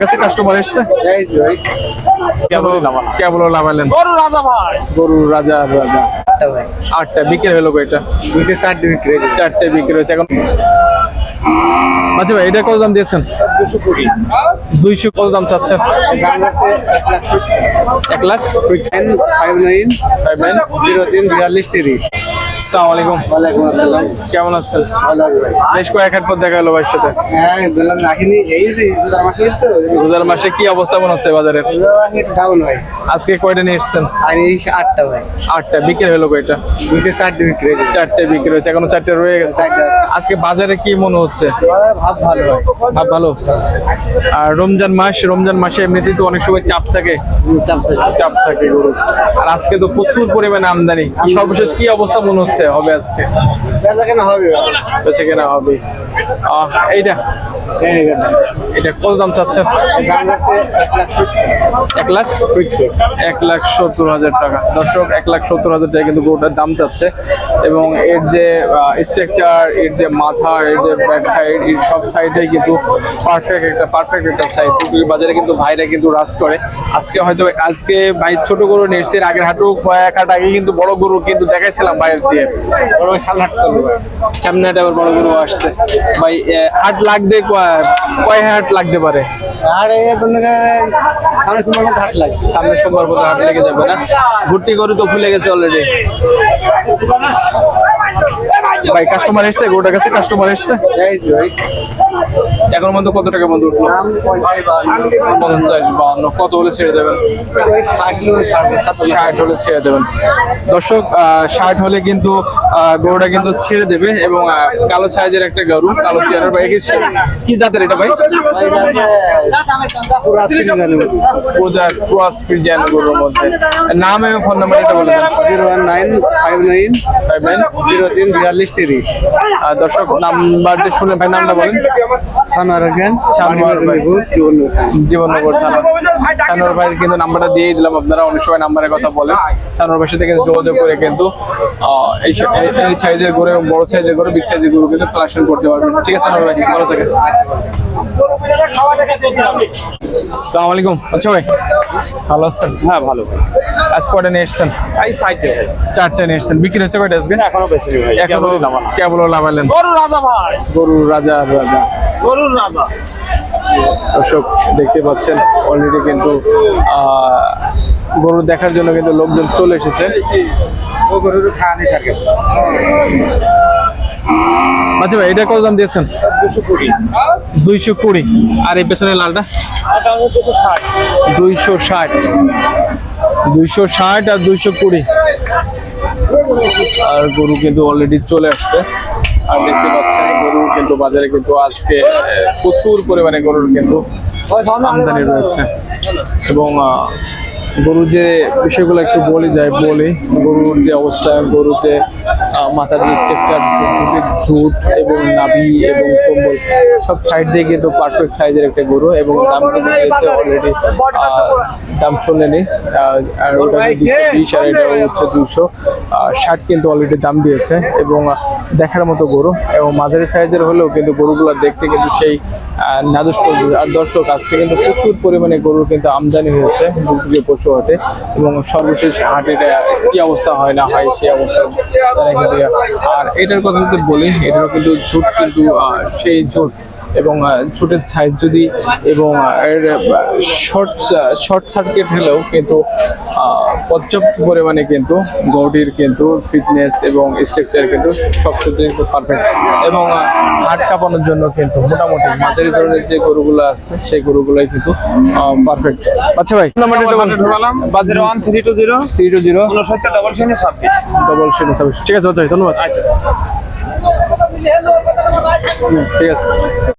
Customer এসছে কেবল লাভালেন গরুর রাজা আটটা বিক্রি হলো এটা চারটে বিক্রি হয়েছে এখন। আচ্ছা ভাই এটা কত দাম দিয়েছেন? 200 কত দাম চাচ্ছেন? 1 লাখ। আসসালামু আলাইকুম। ওয়ালাইকুম আসসালাম। কেমন আছেন? ভালো আছি ভাই। বেশ কয়েক হাট পর দেখা গেল ভাইয়ের সাথে। হ্যাঁ বললাম রাখিনি এইছি রোজার মাসে তো রোজার মাসে কি অবস্থা মনে হচ্ছে বাজারের? একটু ডাউন ভাই। আজকে কয়টা নিয়ে এসছেন? আর এই 8টা ভাই। 8টা বিক্রি হলো কয়টা? 4টে বিক্রি হয়েছে। চারটে বিক্রি হয়েছে এখনো 4টে রয়ে গেছে। 4টে আছে। আজকে বাজারে কি মনে হচ্ছে? ভাব ভালো ভাই। ভাব ভালো। আর রমজান মাসে এমনিতেই তো অনেক সময় চাপ থাকে চাপ থাকে গরু। আর আজকে তো প্রচুর পরিমাণে আমদানি। সর্বশেষ কি অবস্থা মনে হচ্ছে হবে আজকে? বেচা কেনা হবে। বেচে কেনা হবে। এইটা এটা কত দাম চাচ্ছেন? দাম আছে 1 লাখ। 1,70,000 টাকা। দর্শক 1,70,000 টাকা কিন্তু গরুটার দাম চাচ্ছে এবং এর যে স্ট্রাকচার, এর যে মাথা, এর যে ব্যাক সাইড, এর সব সাইডে কিন্তু পারফেক্ট একটা সাইড। বাজারে কিন্তু ভাইরা কিন্তু রাজ করে। আজকে ভাই ছোট গরু নিয়েছে, আগের হাটও কয়েক হাট আগে কিন্তু বড় গরু কিন্তু দেখাইছিলাম ভাইয়ের দিয়ে। সামনে হাটে আবার বড় গরু আসছে ভাই। হাট লাগবে কয় হাট লাগতে পারে? আর এই সামনে সোমবার মতো হাট লাগে। সামনে সোমবার মতো হাট লেগে যাবে না? ভুট্টি গরু তো খুলে গেছে অলরেডি। ভাই কাস্টমার এসছে গরুটার কাছে? কাস্টমার এসছে এইছি ভাই। এখন মধ্যে কত টাকা বন্ধু উঠলো? দাম 50 50-52 কত হলে ছেড়ে দেবেন? 60 হলে ছেড়ে দেবেন। দর্শক 60 হলে কিন্তু গরুটা কিন্তু ছেড়ে দেবে এবং কালো সাইজের একটা গরু, কালো চেয়ারের ভাই কি জাতের এটা ভাই? ক্রস ফ্রিজিয়ান গরুর মধ্যে। নাম এবং ফোন নাম্বার এটা বলে দেন। 019590343। দর্শক নাম্বারটা শুনে ভাই নামটা বলেন। সানোয়ার ভাই জীবননগর থানা। সানোয়ার ভাইয়ের কিন্তু নাম্বারটা দিয়েই দিলাম। আপনারা অনেক সময় নাম্বারের কথা বলেন। সানোয়ার ভাইয়ের সাথে কিন্তু যোগাযোগ করে কিন্তু এই সাইজের গরু এবং বড় সাইজের গরু, বিগ সাইজের গরু কিন্তু কালেকশন করতে পারবেন। ঠিক আছে সানোয়ার ভাই, ভালো থাকেন। আসসালামু আলাইকুম। আচ্ছা ভাই ভালো আছেন? হ্যাঁ ভালো। আজ কয়টা নিয়ে এসছেন? এই সাইডে 4টে নিয়ে এসছেন। বিক্রি হয়েছে কয়টা আজকে? এখনো বেশি ভাই। এখনো কেবল লাভালেন গরুর রাজা ভাই। গরুর রাজা। গরুর রাজা। দর্শক দেখতে পাচ্ছেন অলরেডি কিন্তু গরু দেখার জন্য কিন্তু লোকজন চলে এসেছে। আচ্ছা ভাই এটা কত দাম দিয়েছেন? 220। আর এই পেছনের লালটা? 260 আর 220। আর গরু কিন্তু অলরেডি চলে আসছে। আর দেখতে পাচ্ছেন গরু কিন্তু বাজারে কিন্তু আজকে প্রচুর পরিমাণে গরুর কিন্তু আমদানি রয়েছে এবং গরুর যে বিষয়গুলো একটু বলি গরুর যে অবস্থা, গরুর যে মাথার যে স্ট্রাকচার, ঝুট এবং নাভি এবং কম্বল সব সাইড দিয়ে কিন্তু পারফেক্ট সাইজের একটা গরু এবং দাম কিন্তু দিয়েছে অলরেডি। দাম শুনলেনি। আর ওটা 220 আর এটা হচ্ছে 260 কিন্তু অলরেডি দাম দিয়েছে এবং দেখার মতো গরু এবং মাঝারি সাইজের হলেও কিন্তু গরুগুলো দেখতে কিন্তু সেই নাদুস। আর দর্শক আজকে কিন্তু প্রচুর পরিমাণে গরুর কিন্তু আমদানি হয়েছে পশু হাটে এবং সর্বশেষ হাটের কি অবস্থা হয় না হয় সেই অবস্থা তারা কিন্তু। আর এটার কথা যদি বলি, এটারও কিন্তু ঝুট কিন্তু সেই ঝুট এবং ঝুটের সাইজ যদি এবং এর শর্ট সার্কিট হলেও কিন্তু পর্যাপ্ত পরিমাণে কিন্তু গরুটির কিন্তু ফিটনেস এবং স্ট্রাকচার কিন্তু সবকিছু কিন্তু পারফেক্ট এবং হাট কাঁপানোর জন্য কিন্তু মোটামুটি মাঝারি ধরনের যে গরুগুলো আছে সেই গরুগুলোই কিন্তু পারফেক্ট। আচ্ছা ভাই নাম্বারটা ঢোকালাম 01320 29 ঠিক আছে ধন্যবাদ। আচ্ছা ঠিক আছে।